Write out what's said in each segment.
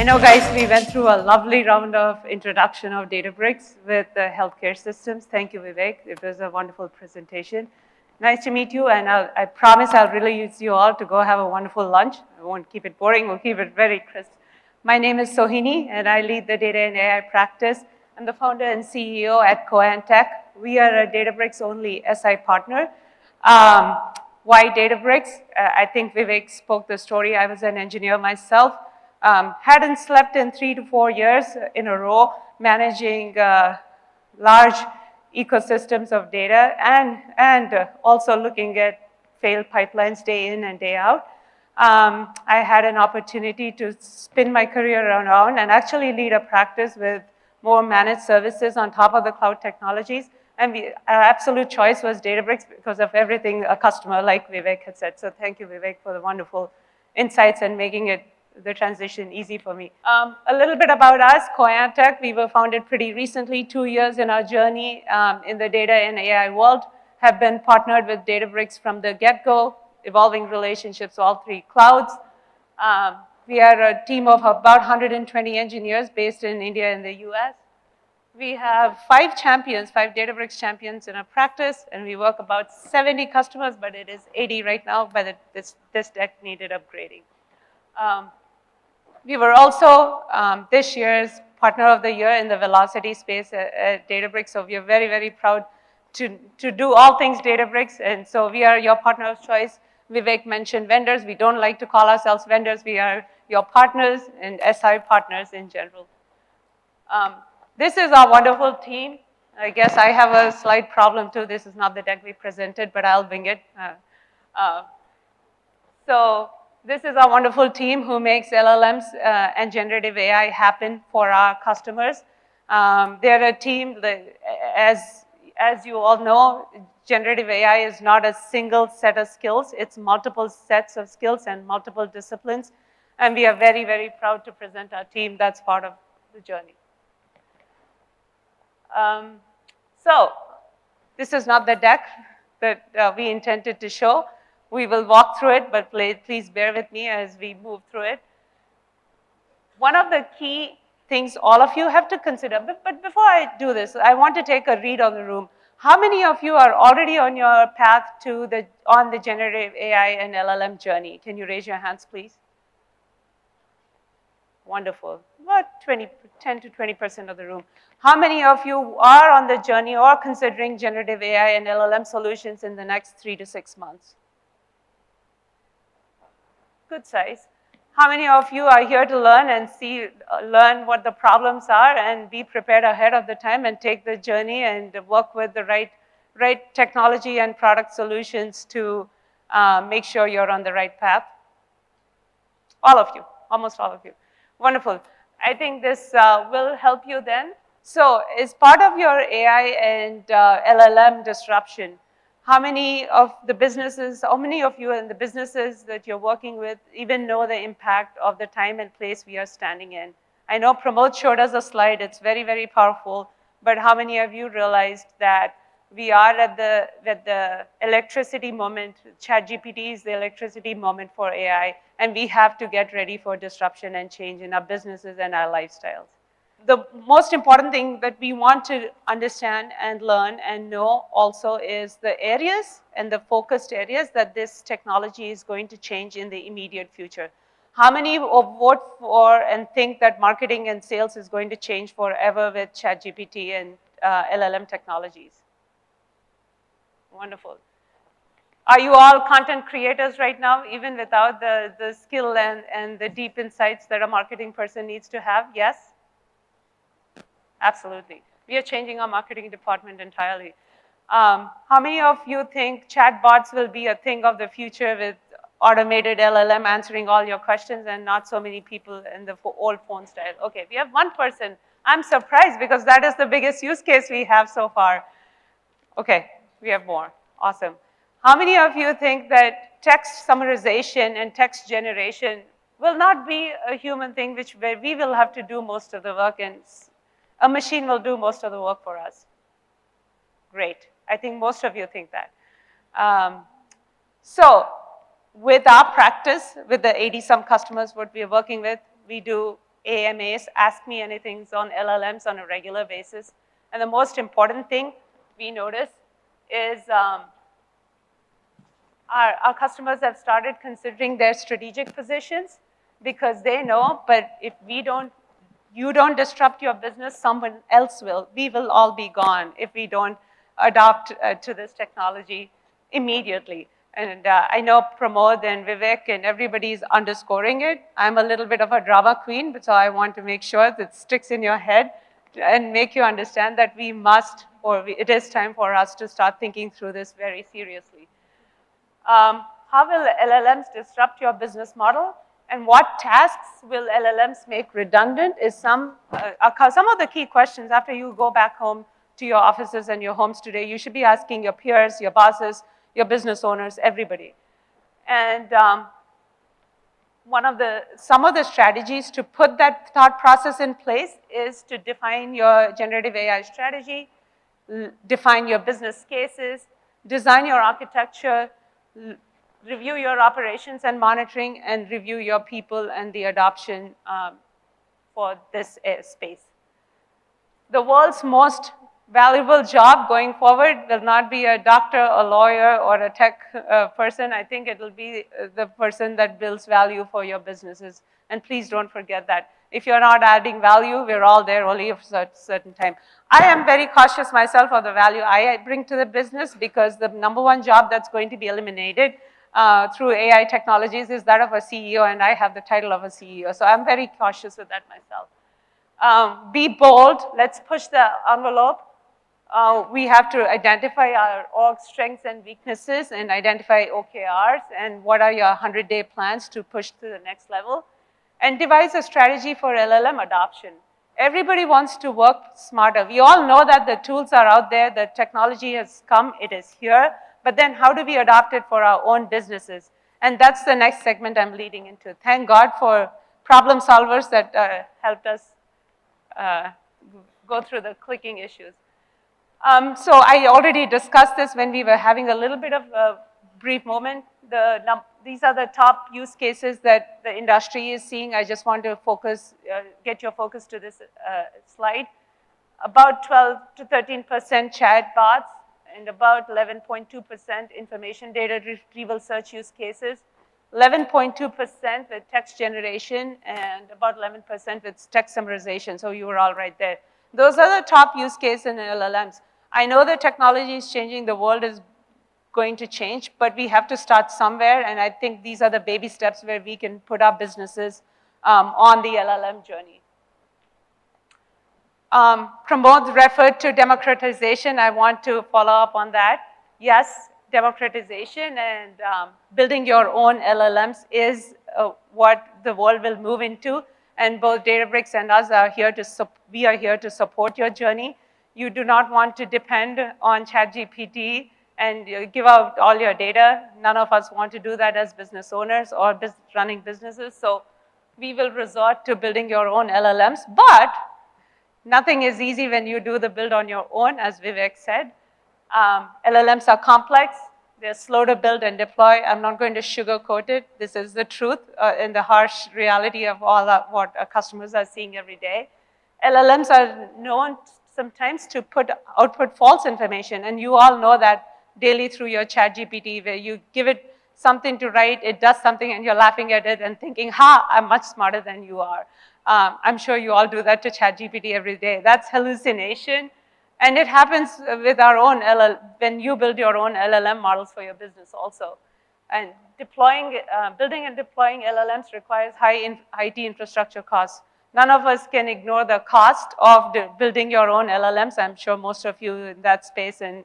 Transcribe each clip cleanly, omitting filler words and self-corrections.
know, guys, we went through a lovely round of introduction of Databricks with the healthcare systems. Thank you, Vivek. It was a wonderful presentation. Nice to meet you, and I promise I'll really use you all to go have a wonderful lunch. I won't keep it boring, we'll keep it very crisp. My name is Sohini, and I lead the data and AI practice. I'm the founder and CEO at Koantek. We are a Databricks-only SI partner. Why Databricks? I think Vivek spoke the story. I was an engineer myself. Hadn't slept in 3 to 4 years in a row, managing large ecosystems of data and also looking at failed pipelines day in and day out. I had an opportunity to spin my career around and actually lead a practice with more managed services on top of the cloud technologies. And our absolute choice was Databricks because of everything a customer like Vivek had said. So thank you, Vivek, for the wonderful insights and making the transition easy for me. A little bit about us, Koantek. We were founded pretty recently, 2 years in our journey in the data and AI world, have been partnered with Databricks from the get-go, evolving relationships, all 3 clouds. We are a team of about 120 engineers based in India and the US. We have 5 champions, 5 Databricks champions in our practice, and we work about 70 customers, but it is 80 right now, but this deck needed upgrading. We were also this year's Partner of the Year in the Velocity space at Databricks, so we are very, very proud to do all things Databricks, and so we are your partner of choice. Vivek mentioned vendors. We don't like to call ourselves vendors. We are your partners and SI partners in general. This is our wonderful team. I guess I have a slight problem too. This is not the deck we presented, but I'll bring it. So this is our wonderful team who makes LLMs and generative AI happen for our customers. They're a team that, as you all know, generative AI is not a single set of skills. It's multiple sets of skills and multiple disciplines. And we are very, very proud to present our team. That's part of the journey. So this is not the deck that we intended to show. We will walk through it, but please bear with me as we move through it. One of the key things all of you have to consider, but before I do this, I want to take a read of the room. How many of you are already on your path to on the generative AI and LLM journey? Can you raise your hands, please? Wonderful. About 10 to 20% of the room. How many of you are on the journey or considering generative AI and LLM solutions in the next 3 to 6 months? Good size. How many of you are here to learn and learn what the problems are and be prepared ahead of the time and take the journey and work with the right technology and product solutions to make sure you're on the right path? All of you, almost all of you. Wonderful. I think this will help you then. So as part of your AI and LLM disruption, how many of you in the businesses that you're working with even know the impact of the time and place we are standing in? I know Pramod showed us a slide. It's very, very powerful. But how many of you realized that we are at the electricity moment? ChatGPT is the electricity moment for AI, and we have to get ready for disruption and change in our businesses and our lifestyles. The most important thing that we want to understand and learn and know also is the areas and the focused areas that this technology is going to change in the immediate future. How many vote for and think that marketing and sales is going to change forever with ChatGPT and LLM technologies? Wonderful. Are you all content creators right now, even without the skill and the deep insights that a marketing person needs to have? Yes? Absolutely. We are changing our marketing department entirely. How many of you think chatbots will be a thing of the future with automated LLM answering all your questions and not so many people in the old phone style? Okay, we have one person. I'm surprised because that is the biggest use case we have so far. Okay, we have more. Awesome. How many of you think that text summarization and text generation will not be a human thing where we will have to do most of the work and a machine will do most of the work for us? Great. I think most of you think that. So with our practice, with the 80-some customers what we are working with, we do AMAs, Ask Me Anythings on LLMs on a regular basis. And the most important thing we notice is our customers have started considering their strategic positions because they know, but if you don't disrupt your business, someone else will. We will all be gone if we don't adopt to this technology immediately. And I know Pramod and Vivek and everybody is underscoring it. I'm a little bit of a drama queen, but so I want to make sure that it sticks in your head and make you understand that we must, it is time for us to start thinking through this very seriously. How will LLMs disrupt your business model? And what tasks will LLMs make redundant is some of the key questions after you go back home to your offices and your homes today. You should be asking your peers, your bosses, your business owners, everybody. And some of the strategies to put that thought process in place is to define your generative AI strategy, define your business cases, design your architecture, review your operations and monitoring, and review your people and the adoption for this space. The world's most valuable job going forward will not be a doctor, a lawyer, or a tech person. I think it will be the person that builds value for your businesses. And please don't forget that. If you're not adding value, we're all there only for a certain time. I am very cautious myself of the value I bring to the business because the number one job that's going to be eliminated through AI technologies is that of a CEO, and I have the title of a CEO. So I'm very cautious with that myself. Be bold. Let's push the envelope. We have to identify our org strengths and weaknesses and identify OKRs and what are your 100-day plans to push to the next level. And devise a strategy for LLM adoption. Everybody wants to work smarter. We all know that the tools are out there, the technology has come, it is here, but then how do we adopt it for our own businesses? And that's the next segment I'm leading into. Thank God for problem solvers that helped us go through the clicking issues. So I already discussed this when we were having a little bit of a brief moment. These are the top use cases that the industry is seeing. I just want to get your focus to this slide. About 12 to 13% chat bots and about 11.2% information data retrieval search use cases, 11.2% with text generation, and about 11% with text summarization. So you were all right there. Those are the top use cases in LLMs. I know the technology is changing, the world is going to change, but we have to start somewhere, and I think these are the baby steps where we can put our businesses on the LLM journey. Pramod referred to democratization. I want to follow up on that. Yes, democratization and building your own LLMs is what the world will move into, and both Databricks and us are here to support your journey. You do not want to depend on ChatGPT and give out all your data. None of us want to do that as business owners or running businesses. So we will resort to building your own LLMs. But nothing is easy when you do the build on your own, as Vivek said. LLMs are complex. They're slow to build and deploy. I'm not going to sugarcoat it. This is the truth and the harsh reality of all what our customers are seeing every day. LLMs are known sometimes to output false information, and you all know that daily through your ChatGPT, where you give it something to write, it does something, and you're laughing at it and thinking, I'm much smarter than you are. I'm sure you all do that to ChatGPT every day. That's hallucination, and it happens with our own when you build your own LLM models for your business also. And building and deploying LLMs requires high IT infrastructure costs. None of us can ignore the cost of building your own LLMs. I'm sure most of you in that space and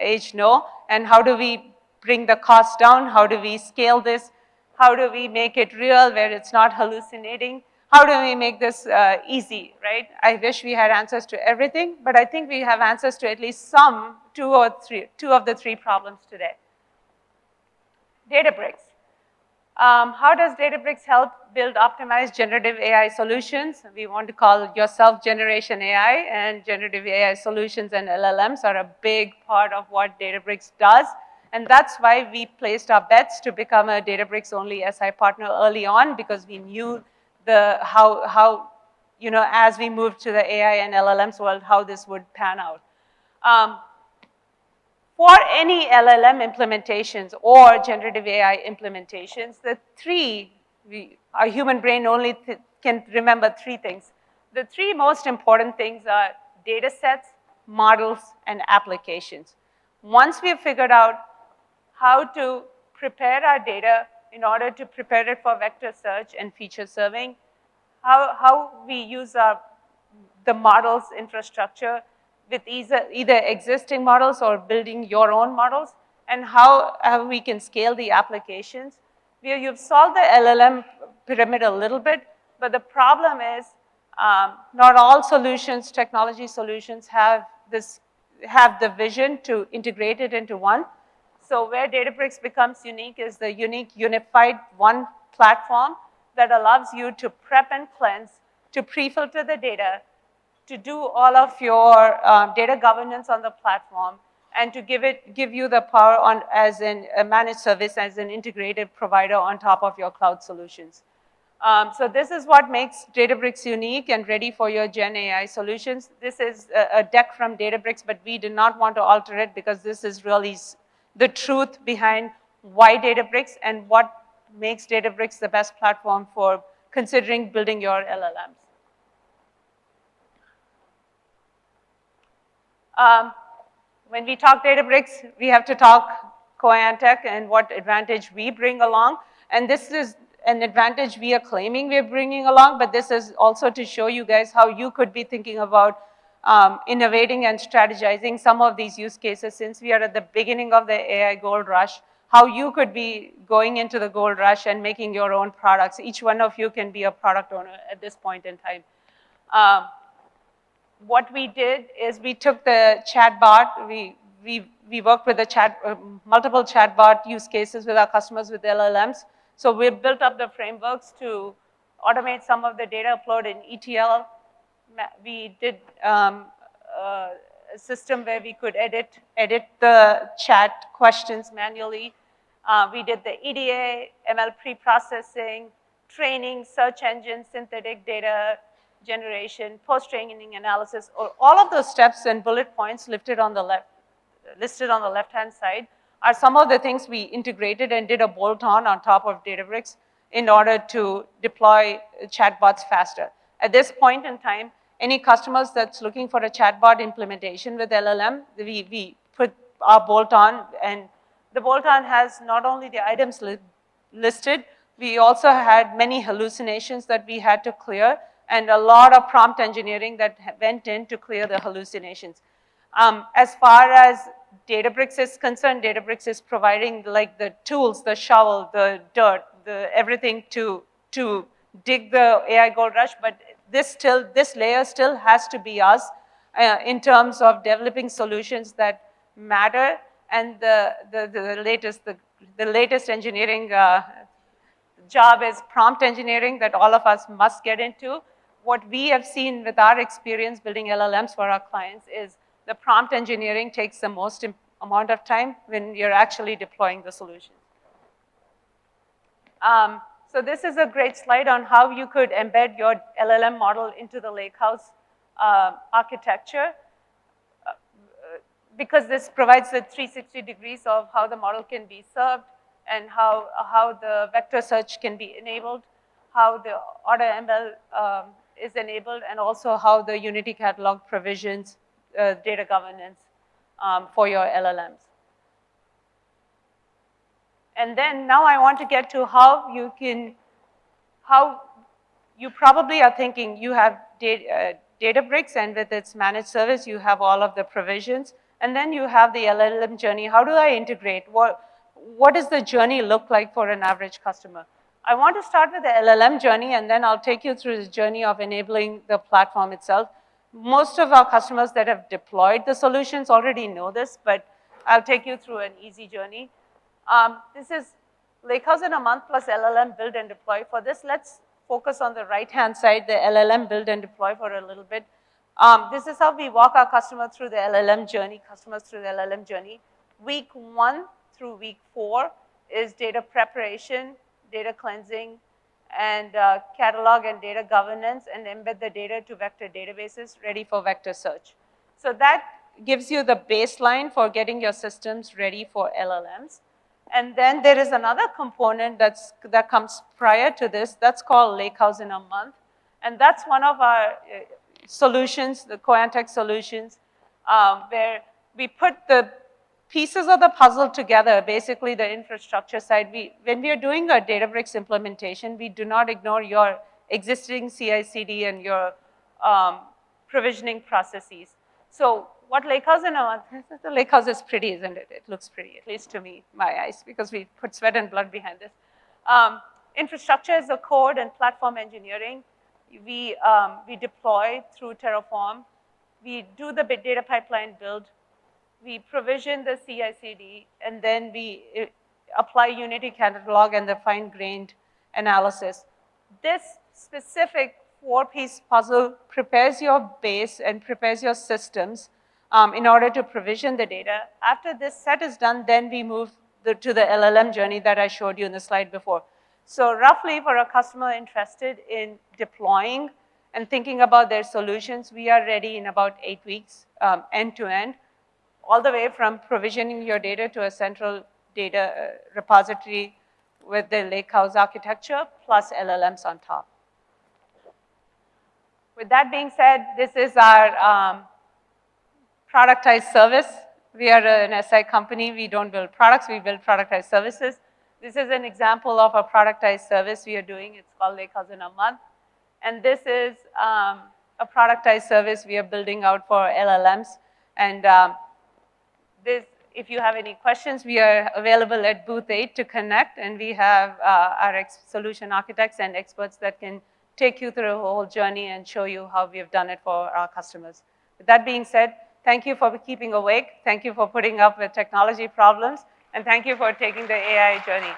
age know. And how do we bring the cost down? How do we scale this? How do we make it real where it's not hallucinating? How do we make this easy, right? I wish we had answers to everything, but I think we have answers to at least two of the three problems today. Databricks. How does Databricks help build optimized generative AI solutions? We want to call yourself Generation AI, and generative AI solutions and LLMs are a big part of what Databricks does. And that's why we placed our bets to become a Databricks-only SI partner early on, because we knew how as we move to the AI and LLMs world, how this would pan out. For any LLM implementations or generative AI implementations, our human brain only can remember three things. The three most important things are data sets, models, and applications. Once we have figured out how to prepare our data in order to prepare it for vector search and feature serving, how we use the models infrastructure with either existing models or building your own models, and how we can scale the applications. You've solved the LLM pyramid a little bit, but the problem is not all solutions, technology solutions, have the vision to integrate it into one. So where Databricks becomes unique is the unique, unified one platform that allows you to prep and cleanse, to pre-filter the data, to do all of your data governance on the platform, and to give you the power as a managed service, as an integrated provider on top of your cloud solutions. So this is what makes Databricks unique and ready for your Gen AI solutions. This is a deck from Databricks, but we did not want to alter it because this is really the truth behind why Databricks and what makes Databricks the best platform for considering building your LLMs. When we talk Databricks, we have to talk Koantek and what advantage we bring along. And this is an advantage we are claiming we're bringing along, but this is also to show you guys how you could be thinking about innovating and strategizing some of these use cases. Since we are at the beginning of the AI gold rush, how you could be going into the gold rush and making your own products. Each one of you can be a product owner at this point in time. What we did is we took the chatbot, we worked with the multiple chatbot use cases with our customers with LLMs. So we built up the frameworks to automate some of the data upload in ETL. We did a system where we could edit the chat questions manually. We did the EDA, ML pre-processing, training, search engine, synthetic data generation, post-training analysis, all of those steps and bullet points listed on the left-hand side are some of the things we integrated and did a bolt-on top of Databricks in order to deploy chatbots faster. At this point in time, any customers that's looking for a chatbot implementation with LLM, we put our bolt-on, and the bolt-on has not only the items listed, we also had many hallucinations that we had to clear, and a lot of prompt engineering that went in to clear the hallucinations. As far as Databricks is concerned, Databricks is providing like the tools, the shovel, the dirt, everything to dig the AI gold rush, but this layer still has to be us in terms of developing solutions that matter, and the latest engineering job is prompt engineering that all of us must get into. What we have seen with our experience building LLMs for our clients is the prompt engineering takes the most amount of time when you're actually deploying the solution. So this is a great slide on how you could embed your LLM model into the lakehouse architecture, because this provides the 360 degrees of how the model can be served and how the vector search can be enabled, how the auto ML is enabled, and also how the Unity catalog provisions data governance for your LLMs. And then now I want to get to how you probably are thinking you have Databricks, and with its managed service, you have all of the provisions, and then you have the LLM journey. How do I integrate? What does the journey look like for an average customer? I want to start with the LLM journey, and then I'll take you through the journey of enabling the platform itself. Most of our customers that have deployed the solutions already know this, but I'll take you through an easy journey. This is Lakehouse in a month plus LLM build and deploy. For this, let's focus on the right-hand side, the LLM build and deploy for a little bit. This is how we walk our customers through the LLM journey. Week 1 through week 4 is data preparation, data cleansing, and catalog and data governance, and embed the data to vector databases ready for vector search. So that gives you the baseline for getting your systems ready for LLMs. And then there is another component that comes prior to this. That's called Lakehouse in a month. And that's one of our solutions, the Koantek solutions, where we put the pieces of the puzzle together, basically the infrastructure side. When we are doing a Databricks implementation, we do not ignore your existing CI/CD and your provisioning processes. So what Lakehouse in a month, the Lakehouse is pretty, isn't it? It looks pretty, at least to me, my eyes, because we put sweat and blood behind this. Infrastructure as a code and platform engineering. We deploy through Terraform. We do the big data pipeline build. We provision the CI/CD, and then we apply Unity Catalog and the fine-grained analysis. This specific 4-piece puzzle prepares your base and prepares your systems in order to provision the data. After this set is done, then we move to the LLM journey that I showed you in the slide before. So roughly, for a customer interested in deploying and thinking about their solutions, we are ready in about 8 weeks, end-to-end, all the way from provisioning your data to a central data repository with the Lakehouse architecture plus LLMs on top. With that being said, this is our productized service. We are an SI company. We don't build products. We build productized services. This is an example of a productized service we are doing. It's called Lakehouse in a month. And this is a productized service we are building out for LLMs. And if you have any questions, we are available at booth 8 to connect. And we have our solution architects and experts that can take you through the whole journey and show you how we have done it for our customers. With that being said, thank you for keeping awake. Thank you for putting up with technology problems. And thank you for taking the AI journey.